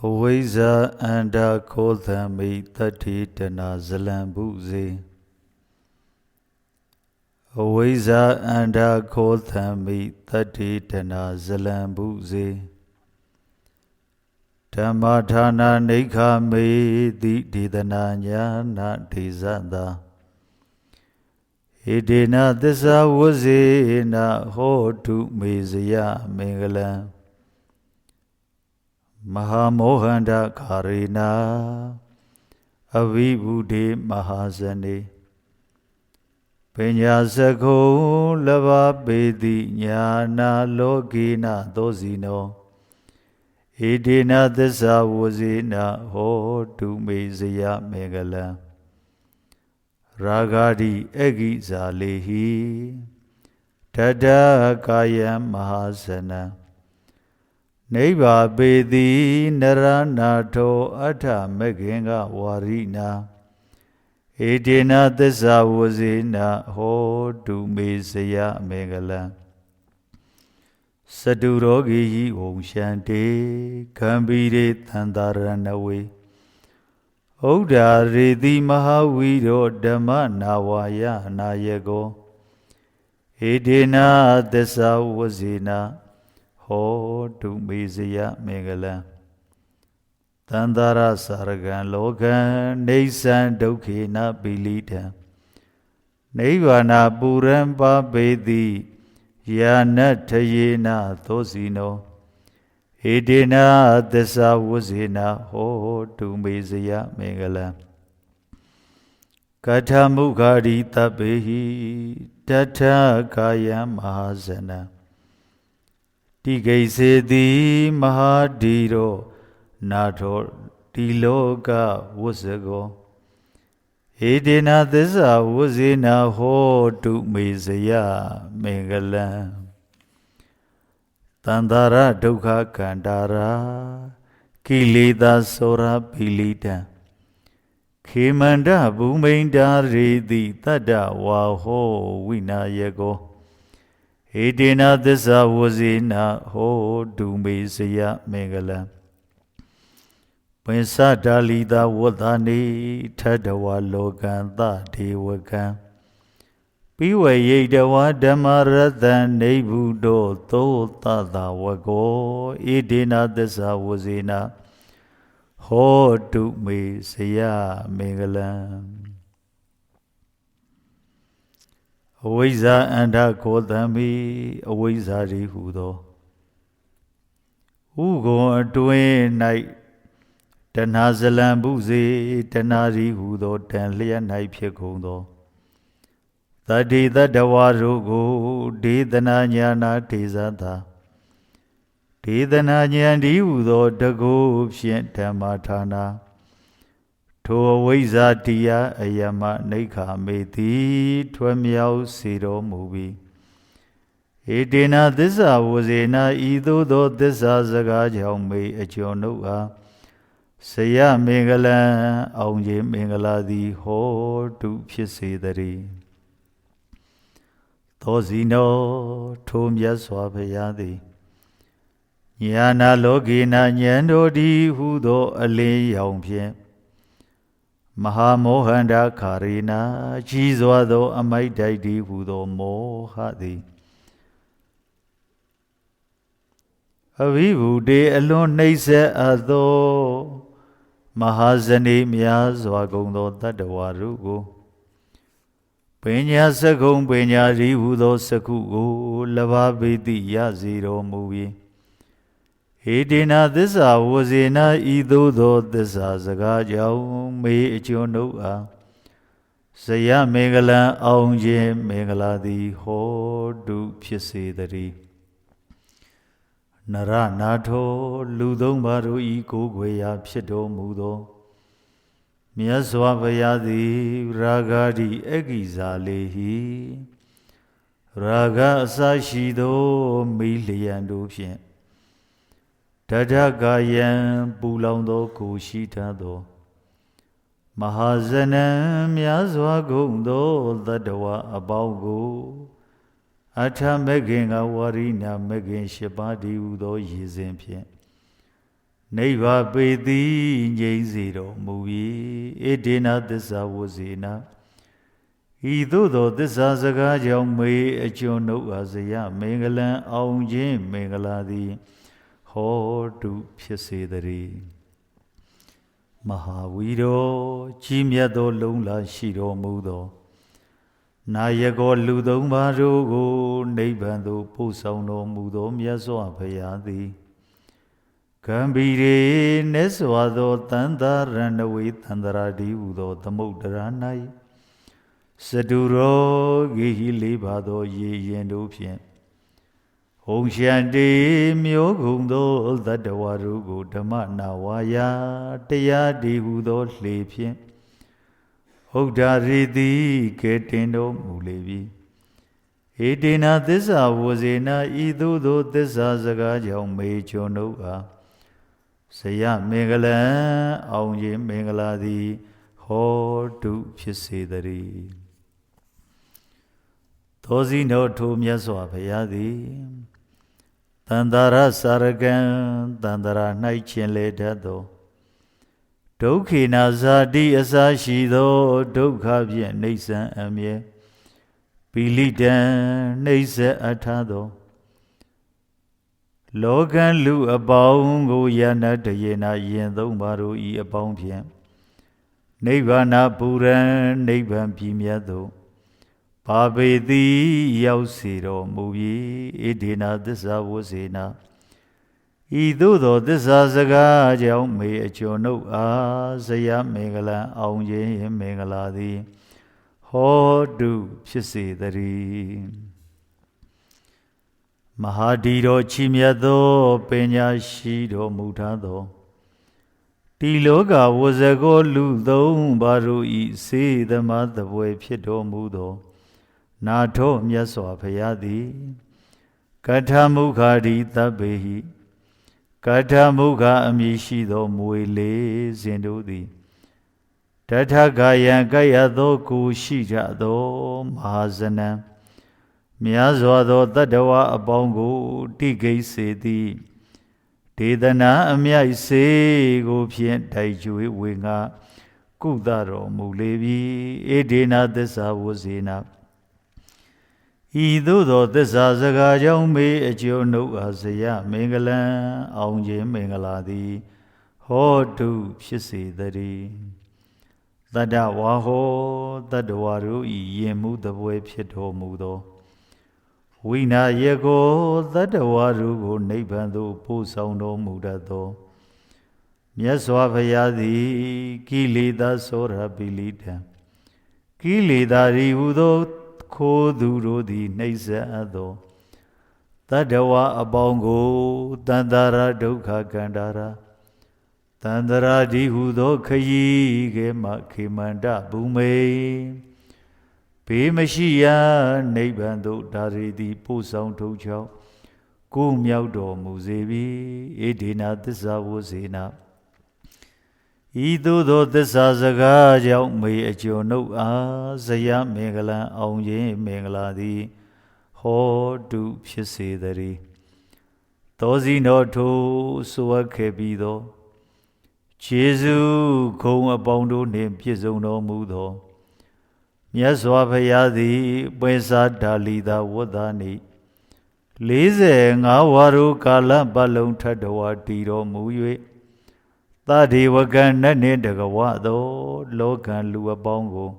Aweza anda kodhami tatitana zalambuze. Aweza anda kodhami tatitana zalambuze. Tamadhana nikame didana nyana dizanda. Idina disa wazina hotu mizya mingala. Mahamohanda karina avibhude mahasane. Penyasako lava bedi nyana logina dosino. Idina disa wazina hotu mizya mingala. Ragadi egi zalehi tada kaya mahasana. Neiva bedi naranato atha megenga warina. Edina disa wazina hotu mesaya megala. Sadurogi om shante kambire tandaranawe. Oda redi mahawiro dhamma nawaya nayago. Edina disa wazina hotu mesaya megala. Tandara saragan logan nesan dokhena bilita. Nivana purampa bedi yana tayena tosino. Edina disa wazina hotu mesaya megala. Kathamukari tabehi tata kaya mahasana. Tigaisedi mahadiro nato tiloka wasago. Edina disa wazina hotu mesaya megala. Tandara dukha kandara kileda sora pilita. Khemanda bhuminda redi tada waho vinayago. Edina disa wazina hotu mesaya megala. Pensa dalida wadani tadawa loganda dewakan. Piwa yedawa dhammarathan nebudo to tada wago. Edina disa wazina hotu mesaya megala. Aweza anda kodhami aweza rihudo. Ugo atwe nai tanazalambuze tanari hudo tanliya nai phyakundo. Tadi tadawarugo dedana nyana tezada. Dedana nyandi hudo dago phyan dhammathana. To aweza tiya ayama naikha meti twamyao siro mubi. Edina disa wazina ido do disa zaga jaume achonuha. Saya megala aunje megala di hotu phyasedari. Tosino thomya swabhayadi. Nyana logina nyando di hudo ale yaung phyan. Mahamohanda karina jizwado amaidai di hudo mohadi. Avibhude alon naise ado. Mahazane myazwagundo tadawarugo. Penya sakung penya rihudo sakugo lavabedi yaziro muvi. Edina disa wazina idodo disa zagajao me echonoa. Saya megala aunje megala di hodu phyasedari. Nara nato ludong baru iko gwaya phyato mudo. Myaswabhayadi ragadi egizalehi. Raga asashido miliyando phyan. Tadagayan pulaundo kushitado. Mahazanam myaswagundo tadawa abaugo. Atha megenga warina megen shibadi udo yizin phyan. နိဗ္ဗာပေတိငြိမ့်စေတော်မူ၏ဣဒေနသစ္စာဝစေနဤသို့သောသစ္စာစကားကြောင့်မေအကျွန်ုပ်အားစရမင်္ဂလံအောင်ခြင်းမင်္ဂလာသည်ဟောတုဖြစ်စေတည်းမဟာဝီရောကြီးမြတ်သောလုံးလာရှိတော်မူသောနာယကောလူသုံးပါးတို့ကိုနိဗ္ဗာန်သို့ပို့ဆောင်တော်မူသောမြတ်စွာဘုရားသည်ကံဗီရေနက်စွာသောတန်တာရဏဝေတန္တရာတိဟူသောသမုဒ္ဒရာ၌စတုရောဂေဟိလေးပါသောရေရင်တို့ဖြင့်ဟုံရှံတေမျိုးကုံသောသတ္တဝါတို့ကိုဓမ္မနာဝါယာတရားတည်ဟူသောလှေဖြင့်ဟုတ်တာရီတိကဲတင်တော်မူလေပြီဧတေနသစ္စာဝဇေနဤသို့သောသစ္စာစကားကြောင့်မေကျွန်ုပ်အားစရမင်္ဂလံအောင်ခြင်းမင်္ဂလာသည်ဟောတုဖြစ်စေတည်းသောစီနောထိုမြတ်စွာဘုရားသည်တန္တရာစာရကံတန္တရာ၌ခြင်းလေတတ်သောဒုက္ခေနာဇာတိအစာရှိသောဒုက္ခဖြင့်နှိစ္စံအမြဲပိလိတံနှိစ္စအထသောလောကလူအပေါင်းကိုယန္တတယေနာယင်သုံးပါတို့ဤအပေါင်းဖြင့်နိဗ္ဗာန်ပူရန်နိဗ္ဗာန်ပြည့်မြတ်သောပါပေတိရောက်စေတော်မူ၏ဣဒေနသစ္စာဝစေနဤသို့သောသစ္စာစကားကြောင့်မေအကျွန်ုပ်အားဇယမင်္ဂလံအောင်ခြင်းမင်္ဂလာသည်ဟောတုဖြစ်စေတည်းမဟာဒီတော်ချီးမြတ်သောပညာရှိတော်မူထားသောဒီလောကဝဇကောလူသုံးပါးတို့ဤစေသမသပွဲဖြစ်တော်မူသောနာထောမြတ်စွာဘုရားသည်ကထာမုခာဒီသဗ္ဗေဟိကထာမုခာအမည်ရှိသောမွေလေးစဉ်တို့သည်တထဂယံကယသောကိုရှိကြသောမဟာဇနံများစွာသောတတ္တဝါအပေါင်းကိုတိကိစေသည်ဒေသနာအမြတ်စေကိုဖြင့်တိုက်ကျွေးဝေငါကုသတော်မူလေပြီဧဒေနသစ္စာဝစေနဤသို့သောသစ္စာစကားကြောင့်မေအကျွန်ုပ်အားစရမင်္ဂလံအောင်ခြင်းမင်္ဂလာသည်ဟောတုဖြစ်စေတည်းတတ္တဝါဟောတတ္တဝါတို့ဤယင်မှုတပွဲဖြစ်တော်မူသောဝိနာယေကိုတတ္တဝါတို့ကိုနိဗ္ဗာန်သို့ပို့ဆောင်တော်မူတတ်သောမြတ်စွာဘုရားသည်ကိလေသာသောရပိလိတံကိလေသာရီဟူသောခိုးသူတို့သည်နှိမ့်ဆက်အပ်သောတတ္တဝါအပေါင်းကိုတန္တရာဒုက္ခကန္တာရာတန္တရာဒီဟုသောခရီးကဲမှခေမန္တဘူမေဘေးမရှိရာနိဗ္ဗာန်သို့ဒါရီသည်ပို့ဆောင်ထုတ်ချောင်းကိုမြောက်တော်မူစေပြီဧဒေနသစ္စာဝစေနဤသို့သောသစ္စာစကားကြောင့်မေအကျွန်ုပ်အားဇယမင်္ဂလံအောင်ခြင်းမင်္ဂလာသည်ဟောတုဖြစ်စေတည်းသောစီနောထိုဆိုအပ်ခဲ့ပြီးသောခြေစုခုံအပေါင်းတို့နှင့်ပြည့်စုံတော်မူသောမြတ်စွာဘုရားသည်ပွင့်စားဒါလီသာဝတ္တနိ45ဝါရုကာလပတ်လုံးထတဝါတည်တော်မူ၍သဒေဝကံနတ်နှင့်တကဝသောလောကံလူအပေါင်းကို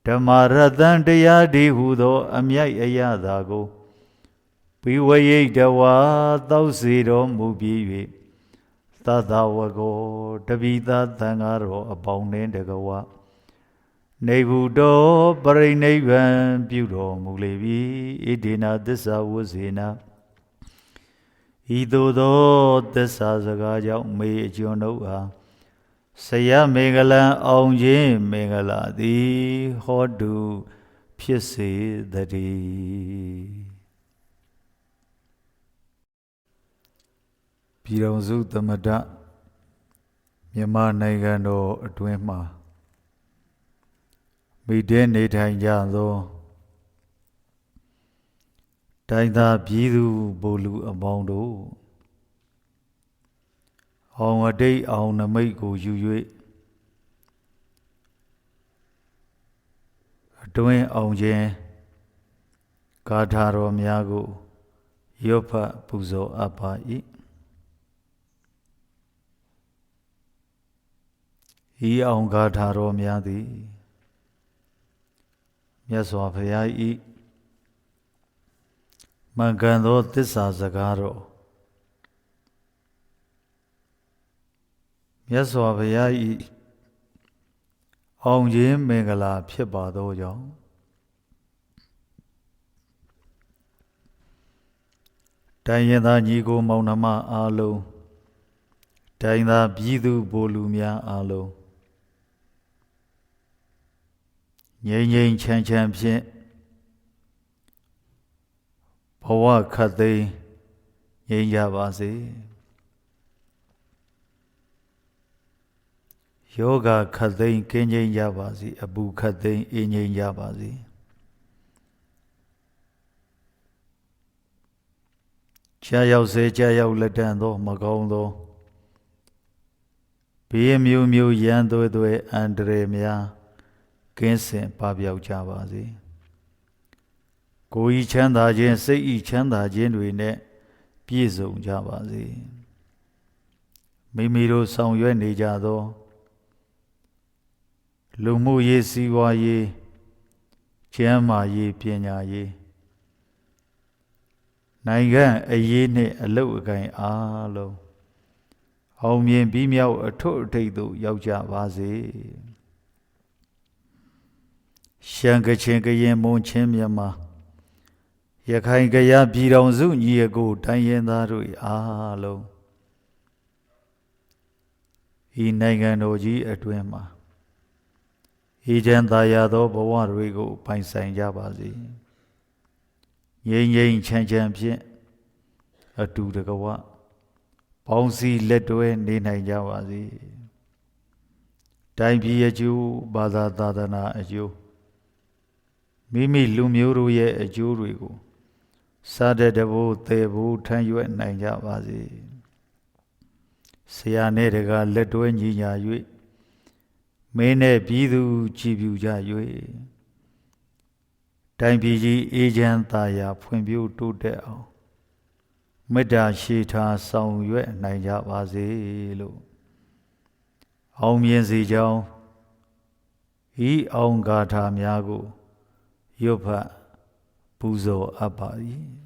ဓမ္မရတန်တရားဒီဟုသောအမြိုက်အရသာကိုဘိဝယိတဝါတောက်စီတော်မူပြီး၍သသဝကောတပိသသံဃာတော်အပေါင်းနှင့်တကဝနေဟုတော်ပရိနိဗ္ဗာန်ပြုတော်မူလေပြီဣဒေနသစ္စာဝစေနဤသို့သောသစ္စာစကားကြောင့်မေအကျွန်ုပ်အားဆယမင်္ဂလံအောင်ခြင်းမင်္ဂလာသည်ဟောတုဖြစ်စေတည်းပြည်တော်စုသမ္မတမြန်မာနိုင်ငံတော်အတွင်းမှာမိတဲ့နေထိုင်ကြသောတိုင်းသားပြည်သူဗိုလ်လူအပေါင်းတို့ အောင်အတိတ်အောင်နမိတ်ကိုယူ၍အတွင်းအောင်ခြင်းဂါထာတော်များကိုရွတ်ဖတ်ပူဇော်အပ်ပါ၏ဤအောင်ဂါထာတော်များသည်မြတ်စွာဘုရား၏မှန်ကန်သောသစ္စာစကားတော်မြတ်စွာဘုရား၏အောင်ခြင်းမင်္ဂလာဖြစ်ပါသောကြောင့်တိုင်းရင်းသားညီကိုမောင်နှမအားလုံးတိုင်းသားပြည်သူဗိုလ်လူများအားလုံးငြိမ်းငြိမ်းချမ်းချမ်းဖြင့်ဘဝခတ်သိမ်းငြိမ်းကြပါစေယောဂခတ်သိမ်းကင်းငြိမ်းကြပါစေအပူခတ်သိမ်းအေးငြိမ်းကြပါစေကြာရောက်စေကြာရောက်လက်တန်သောမကောင်းသောဘေးမျိုးမျိုးရန်သွဲသွဲအန္တရာယ်များကင်းစင်ပပျောက်ကြပါစေကိုယ်ဤချမ်းသာခြင်းစိတ်ဤချမ်းသာခြင်းတွေနဲ့ပြည့်စုံကြပါစေမိမိတို့ဆောင်ရွက်နေကြသောလူမှုရေးစီးပွားရေးကျန်းမာရေးပညာရေးနိုင်ငံအရေးနှင့်အလုပ်အကိုင်အားလုံးအောင်မြင်ပြီးမြောက်အထွတ်အထိပ်သို့ရောက်ကြပါစေရှမ်းကချင်ကရင်မွန်ချင်းမြန်မာရခိုင်ကယားပြည်တော်စုညီအကိုတိုင်းရင်းသားတို့အားလုံးဤနိုင်ငံတော်ကြီးအတွင်းမှာအေးချမ်းသာယာသောဘဝတွေကိုပိုင်ဆိုင်ကြပါစေငြိမ်းငြိမ်းချမ်းချမ်းဖြင့်အတူတကွပေါင်းစည်းလက်တွဲနေနိုင်ကြပါစေတိုင်းပြည်အကျိုးဘာသာသာသနာအကျိုးမိမိလူမျိုးတို့ရဲ့အကျိုးတွေကိုစားတဲ့တဘိုးသေဘိုးထမ်းရွက်နိုင်ကြပါစေဆရာနဲ့တကားလက်တွဲညီညာ၍မင်းနဲ့ပြည်သူကြည်ပြူကြ၍တိုင်းပြည်ကြီးအေးချမ်းသာယာဖွံ့ဖြိုးတိုးတက်အောင်မေတ္တာရှိထားဆောင်ရွက်နိုင်ကြပါစေလို့အောင်မြင်စေကြောင်းဤအောင်ဂါထာများကိုရွတ်ဖတ်ပူဇော်အပ်ပါ၏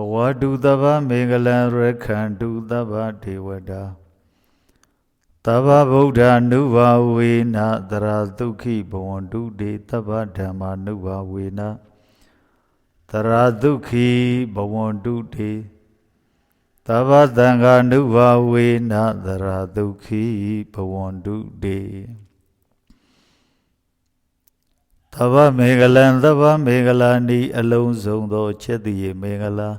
ဘဝတုသဗ္ဗမင်္ဂလံရခန္တုသဗ္ဗဒေဝတာသဗ္ဗဗုဒ္ဓ ानु ဘာဝေနသရဒုက္ခိဘဝန္တုတေသဗ္ဗဓမ္မာ ानु ဘာဝေနသရဒုက္ခိဘဝန္တုတေသဗ္ဗသံဃာ ानु ဘာဝေနသရဒုက္ခိဘဝန္တုတေသဗ္ဗမင်္ဂလံသဗ္ဗမင်္ဂလာနိအလုံးစုံသောချက်တည်းမင်္ဂလာ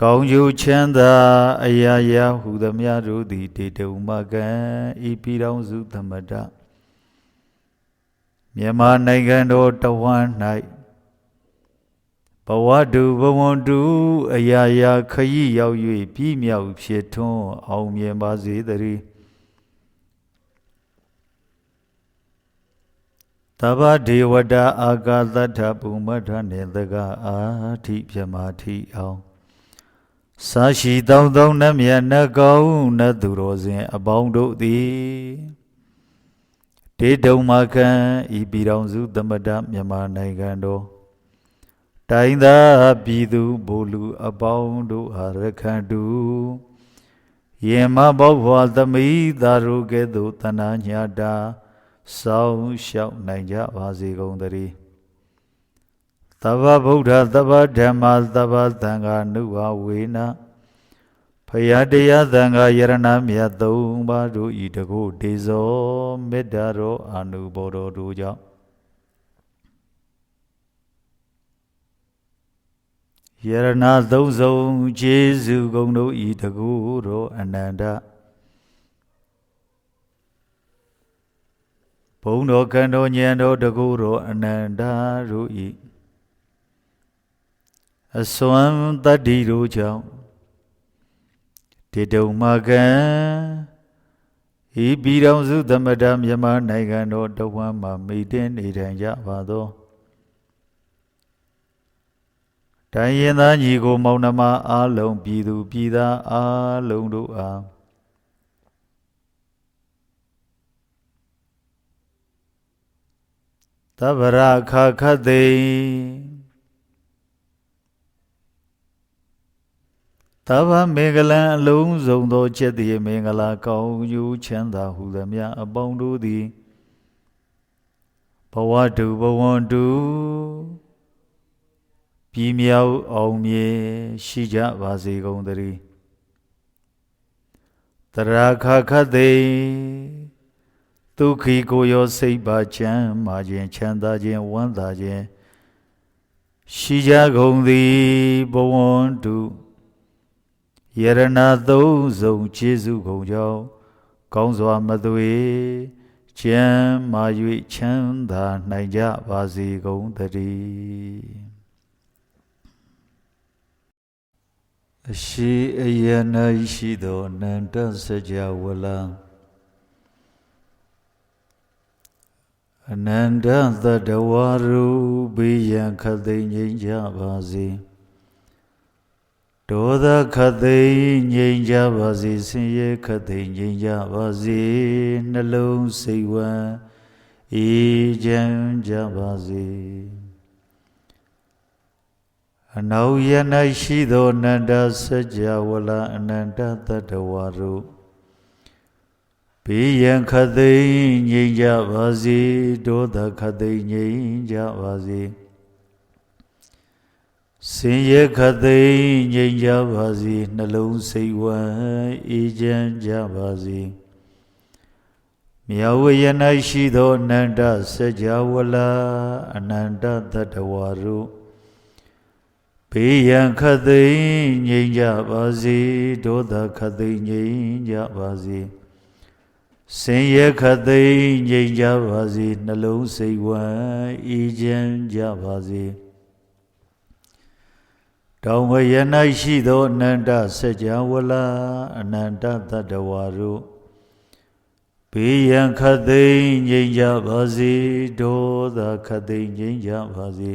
ကောင်းကျိုးချမ်းသာအရာရာဟုသမျှတို့သည်တေတုံမကံဤပြည်တော်စုသမတမြန်မာနိုင်ငံတော်တဝန်း၌ဘဝတုဘဝန္တုအရာရာခရီးရောက်၍ပြည်မြောက်ဖြစ်ထွန်းအောင်မြင်ပါစေတည်းသဗ္ဗဒေဝတာအာကာသတ္ထပုမ္မထနေတကအာထိပြမာထိအောင်စာရှိတောင်းတောင်းနတ်မြတ်နတ်ကောင်းနတ်သူတော်စင်အပေါင်းတို့သည်တေတုံမခံဤပြည်တော်စုသမတမြန်မာနိုင်ငံတော်တိုင်းသားပြည်သူဗိုလ်လူအပေါင်းတို့အားရခန္တုယေမဘောဘဝသမီးသာတို့ကဲ့သို့တဏှာညာတာဆောင်းလျှောက်နိုင်ကြပါစေကုန်သတည်းသဗ္ဗဗုဒ္ဓသဗ္ဗဓမ္မာသဗ္ဗသံဃာ ानु ဘာဝေနဖယားတရားသံဃာယရဏမြတ်သုံးပါးတို့ဤတကုတေဇောမေတ္တာတော်အာနုဘော်တော်တို့ကြောင့်ယရဏသုံးစုံကျေးဇူးကုန်တို့ဤတကုတော်အနန္တ ဘုံတော်ကံတော်ဉာဏ်တော်တကူတော်အနန္တတို့၏အစွမ်းတတ္တိတို့ကြောင့်တေတုံမကံဤပြည်တော်စုသမတမြန်မာနိုင်ငံတော်တဝမ်းမှာမိတင်းနေထိုင်ကြပါသောတိုင်းရင်းသားညီကိုမောင်နှမအားလုံးပြည်သူပြည်သားအားလုံးတို့အားသဗ္ဗရာခခတ်သိသဗ္ဗမင်္ဂလံအလုံးစုံသောချက်တည်းမင်္ဂလာကောင်းကျိုးချမ်းသာဟုသမျှအပေါင်းတို့သည်ဘဝတုဘဝန္တုပြည်မြောက်အောင်မြင်ရှိကြပါစေကုန်သတည်းတရာခခတ်သိဒုက္ခိကိုရောစိတ်ပါချမ်းမာခြင်းချမ်းသာခြင်းဝမ်းသာခြင်းရှိကြကုန်သည်ဘဝန္တုယရဏသုံးစုံကျေးဇူးကုန်ကြောင်းကောင်းစွာမသွေချမ်းမာ၍ချမ်းသာနိုင်ကြပါစေကုန်သတည်းအရှိအယနာရှိသောအနန္တစကြာဝဠာအနန္တသတ္တဝါတို့ဘေးရန်ခတ်သိမ်းငြိမ်းကြပါစေဒေါသခတ်သိမ်းငြိမ်းကြပါစေဆင်းရဲခတ်သိမ်းငြိမ်းကြပါစေနှလုံးစိတ်ဝမ်းအေးချမ်းကြပါစေအနောက်ရ၌ရှိသောအနန္တစကြာဝဠာအနန္တသတ္တဝါတို့ဘေးရန်ခတ်သိမ်းငြိမ်းကြပါစေဒေါသခတ်သိမ်းငြိမ်းကြပါစေဆင်းရဲခတ်သိမ်းငြိမ်းကြပါစေနှလုံးစိတ်ဝမ်းအေးချမ်းကြပါစေမြတ်ဝေယ၌ရှိသောအနန္တစကြာဝဠာအနန္တသတ္တဝါတို့ဘေးရန်ခတ်သိမ်းငြိမ်းကြပါစေဒေါသခတ်သိမ်းငြိမ်းကြပါစေဆင်းရဲခတ်သိမ်းငြိမ်းကြပါစေနှလုံးစိတ်ဝမ်းအေးချမ်းကြပါစေတောင်ဝရ၌ရှိသောအနန္တစကြာဝဠာအနန္တသတ္တဝါတို့ဘေးရန်ခတ်သိမ်းငြိမ်းကြပါစေဒေါသခတ်သိမ်းငြိမ်းကြပါစေ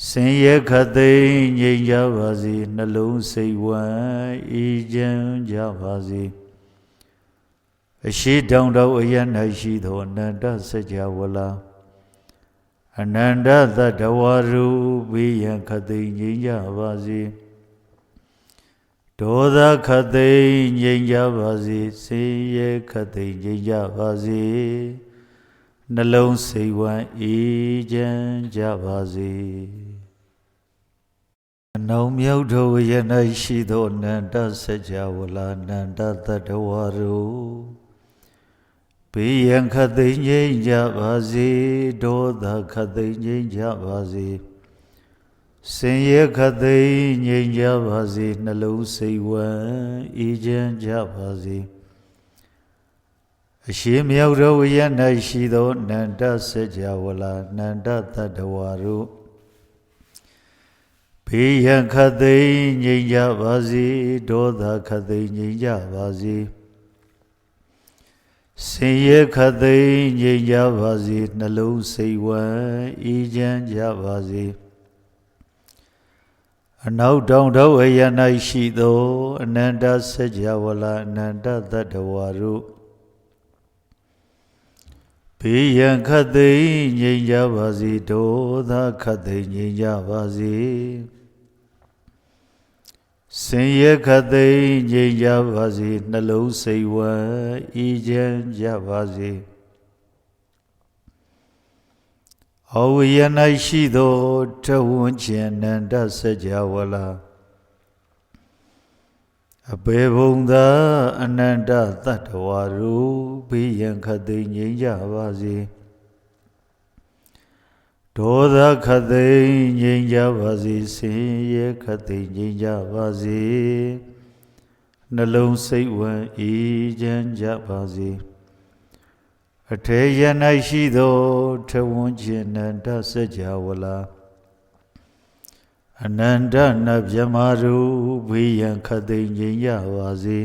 ဆင်းရဲခတ်သိမ်းငြိမ်းကြပါစေနှလုံးစိတ်ဝမ်းအေးချမ်းကြပါစေအရှိတောင်တော်အရ၌ရှိသောအနန္တစကြာဝဠာအနန္တသတ္တဝါတို့ဘေးရန်ခတ်သိမ်းငြိမ်းကြပါစေဒေါသခတ်သိမ်းငြိမ်းကြပါစေဆင်းရဲခတ်သိမ်းငြိမ်းကြပါစေနှလုံးစိတ်ဝမ်းအေးချမ်းကြပါစေအနောင်မြောက်တော်ရ၌ရှိသောအနန္တစကြာဝဠာအနန္တသတ္တဝါတို့ဘေးရန်ခတ်သိမ်းငြိမ်းကြပါစေဒေါသခတ်သိမ်းငြိမ်းကြပါစေဆင်းရဲခတ်သိမ်းငြိမ်းကြပါစေနှလုံးစိတ်ဝမ်းအေးချမ်းကြပါစေအရှိမြောက်တော်ဝရ၌ရှိသောအနန္တစကြာဝဠာအနန္တသတ္တဝါတို့ဘေးရန်ခတ်သိမ်းငြိမ်းကြပါစေဒေါသခတ်သိမ်းငြိမ်းကြပါစေဆင်းရဲခတ်သိမ်းငြိမ်းကြပါစေနှလုံးစိတ်ဝမ်းအေးချမ်းကြပါစေအနောက်တောင်တော်အရ၌ရှိသောအနန္တစကြာဝဠာအနန္တသတ္တဝါတို့ဘေးရန်ခတ်သိမ်းငြိမ်းကြပါစေဒေါသခတ်သိမ်းငြိမ်းကြပါစေဆင်းရဲခတ်သိမ်းငြိမ်းကြပါစေနှလုံးစိတ်ဝမ်းအေးချမ်းကြပါစေအဝိယ၌ရှိသောထဝန်းကျင်အနန္တစကြာဝဠာအဘေဘုံသာအနန္တသတ္တဝါတို့ဘေးရန်ခတ်သိမ်းငြိမ်းကြပါစေဒေါသခတ်သိမ်းငြိမ်းကြပါစေဆင်းရဲခတ်သိမ်းငြိမ်းကြပါစေနှလုံးစိတ်ဝမ်းအေးချမ်းကြပါစေ အထေယ၌ရှိသောထဝန်းခြင်းနန္ဒစကြာဝလာအနန္တနဗျမတို့ဘေးရန်ခတ်သိမ်းခြင်းရပါစေ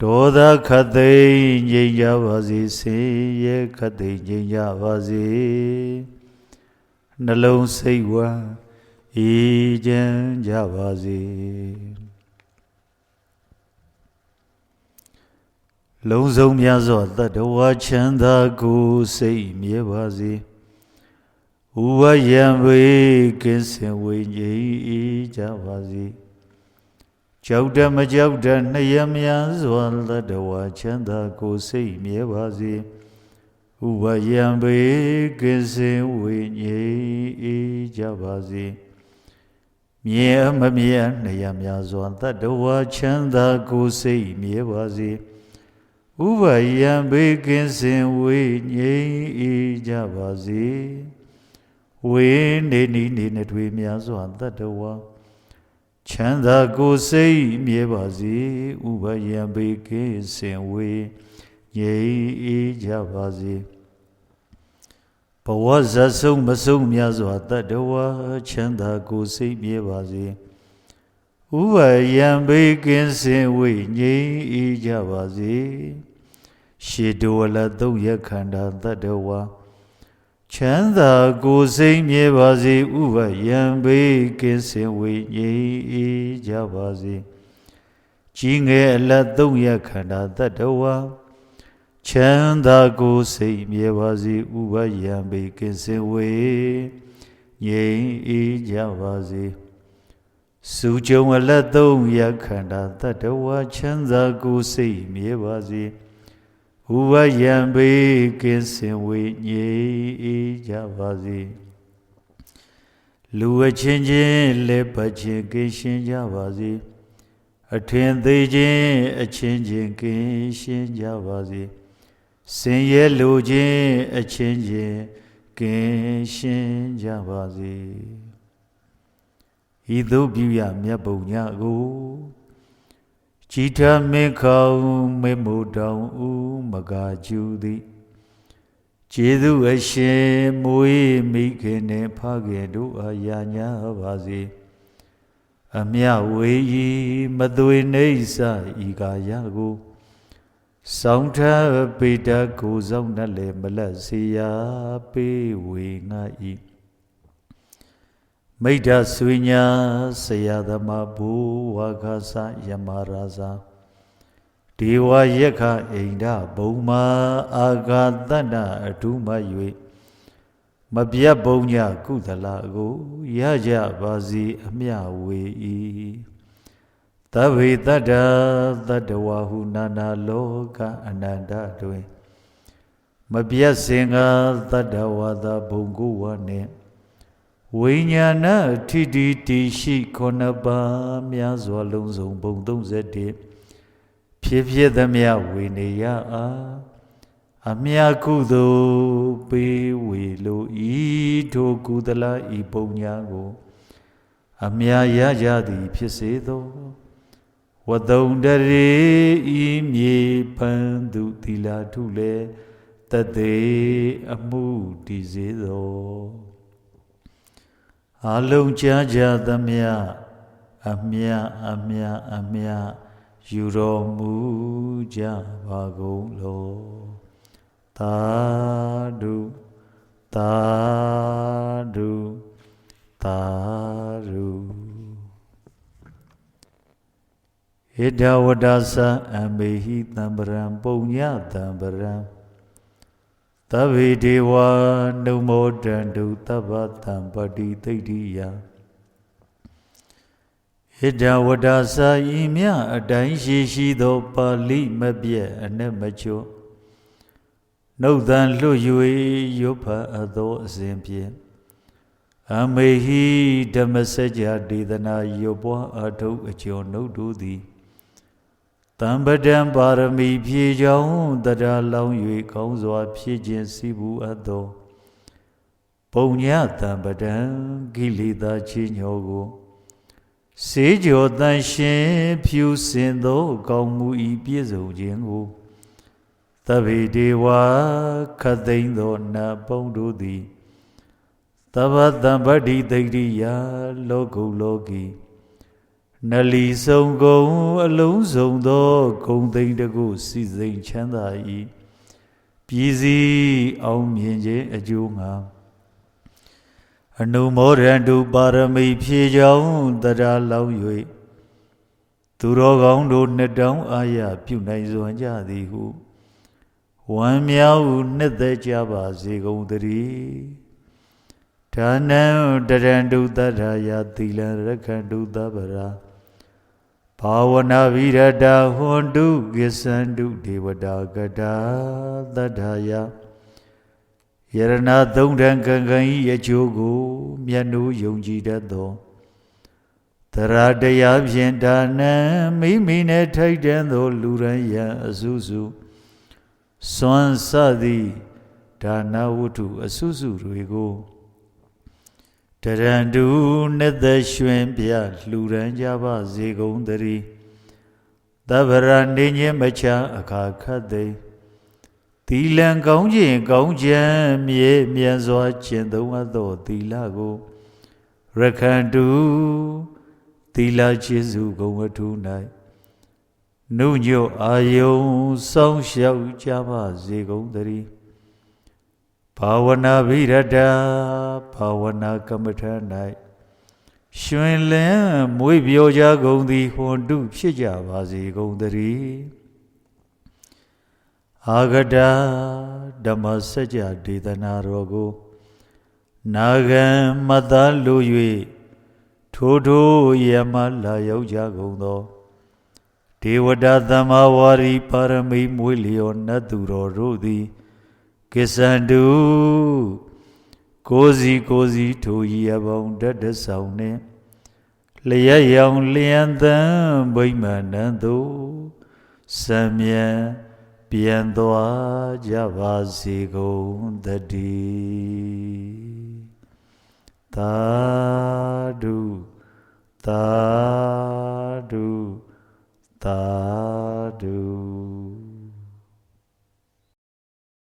ဒေါသခတ်သိမ်းခြင်းရပါစေဆင်းရဲခတ်သိမ်းခြင်းရပါစေနှလုံးစိတ်ဝမ်းအေးချမ်းကြပါစေလုံးစုံများစွာတတ္တဝါချမ်းသာကိုယ်စိတ်မြဲပါစေဥဝယံဝေကင်းစင်ဝိငြိမ်းကြပါစေကြောက်တမကြောက်တနှစ်ရများစွာတတ္တဝါချမ်းသာကိုယ်စိတ်မြဲပါစေဥဝယံဝေကင်းစင်ဝိငြိမ်းကြပါစေမြဲမမြဲနှစ်ရများစွာတတ္တဝါချမ်းသာကိုယ်စိတ်မြဲပါစေဥပယံဘေးကင်းစင်ဝေငြိမ်းကြပါစေဝေနေနီနေနှထွေများစွာတတ္တဝါချမ်းသာကိုယ်စိတ်မြဲပါစေဥပယံဘေးကင်းစင်ဝေငြိမ်းကြပါစေဘဝဇတ်ဆုံးမဆုံးများစွာတတ္တဝါချမ်းသာကိုယ်စိတ်မြဲပါစေဥပယံဘေးကင်းစင်ဝေငြိမ်းကြပါစေရှေတဝလသုံးရခန္ဓာတတ္တဝါချမ်းသာကိုယ်စိတ်မြဲပါစေဥပယံဘေးကင်းစင်ဝေငြိမ်းကြပါစေကြီးငယ်အလတ်သုံးရခန္ဓာတတ္တဝါချမ်းသာကိုယ်စိတ်မြဲပါစေဥပယံဘေးကင်းစင်ဝေငြိမ်းကြပါစေစုကြုံအလတ်သုံးရခန္ဓာတတ္တဝါချမ်းသာကိုယ်စိတ်မြဲပါစေဥပယံဘေးကင်းစင်ဝေငြိမ်းကြပါစေလူအချင်းချင်းလက်ပတ်ချင်းကင်းရှင်းကြပါစေအထင်သေးခြင်းအချင်းချင်းကင်းရှင်းကြပါစေစင်ရဲလူချင်းအချင်းချင်းကင်းရှင်းကြပါစေဤသို့ပြုရမြတ်ပုံညကိုကြည်ထမင်းခေါင်မေမို့တောင်ဥမကာကျူသည်ကျေးဇူးအရှင်မွေးမိခင်နှင့်ဖခင်တို့အားရညာပါစေအမြဝေဤမသွေနေစဤကာယကိုဆောင်းထပေတကိုဆောင်နှက်လေမလက်စီယာပေးဝေငါဤမိဒ္ဓဆွေညာဆရာသမားဘူဝါခသယမရာဇာဒေဝယက္ခအိန္ဒဘုံမာအာဂါတတ္တအထုမ၍မပြတ်ဘုံညကုသလကိုရကြပါစီအမြဝေ၏သဗ္ဗေတ္တသတ္တဝါဟုနာနာလောကအနန္တတွင်မပြတ်စင်ကသတ္တဝါသာဘုံကိုဝနှင့်ဝိညာဏထိတိတိရှိခုနှစ်ပါးများစွာလုံးစုံဘုံ31ဖြစ်ဖြစ်သမျှဝေနေရအားအမြကုသိုလ်ပေးဝေလိုဤထိုကုသလဤပုံညာကိုအမြရကြသည်ဖြစ်စေသောဝတုံတရေဤမြေပန်းသူသီလာထုလေတသေးအမှုတည်စေသောအလုံးကြကြသမျှအမြယူတော်မူကြပါကုန်လောသာဓုသာဓုသာဓုဣဒဝဒသအမေဟိတံပရံပုံညတံပရံသဗ္ဗေဒေဝနုမောတံဒုသဗ္ဗတံပတိသိတ္တိယဣဒဝဒသဤမြအတိုင်းရှိသောပါဠိမပြည့်အနက်မချွတ်နှုတ်သံလွတ်၍ရွတ်ဖတ်အပ်သောအစဉ်ဖြင့်အမေဟိဓမ္မစကြာဒေသနာရွတ်ပွားအထုတ်အကျော်နှုတ်တို့သည်တံပဒံပါရမီဖြည့်ကြောင်းတရားလောင်း၍ကောင်းစွာဖြည့်ခြင်းစီဘူးအပ်သောပုံညတံပဒံကိလေသာချင်းညောကိုစေကျော်တန်ရှင်ဖြူစင်သောကောင်းမှုဤပြည့်စုံခြင်းကို Tabi dewa khadaindo na pondudi Tabadambadi daidiya logo logi Nali song gong alone song do gong ding the go season chanda yi Pizi aum yenje ajunga Anu morandu parami phi jaung tara lao yue Turo gong do nedang aya pyu nai zuan ja di hu Wan miao nidde jaba zegong dari Tanam darandu daraya tilan rakandu dabara Pavana virada hondu gisandu devada gada dadaya Yarana dongdan kangai yajogo myanu yongji dado Taradaya vyendana mimine taidando luraya azuzu Swan sadi dana wutu asusu ruego Tarandu neda shwen pya luran jaba zegong dari Dabara ninye macha akakade Tilan gong jen mye mian zwa chen dong ado tila go Rakandu tila jesu gong atu nai Nu nyo ayong song xiao jama zegong dari Pavana virada Pavana kamatanai Shwen len mui byoja gong di hondu pshija ba zegong dari Agada dhamma saja dedana rogo Nagan mata lu yue Thodo yama la yau ja gong do Devada Dhammavari Parami Mulyo Naduro Rudi Kisandu Kozi Toyi Abong Dada Saune Laya Yang Liandan Baimanando Samya Piandwa Javasigo Dadi Tadu Tadu Tadu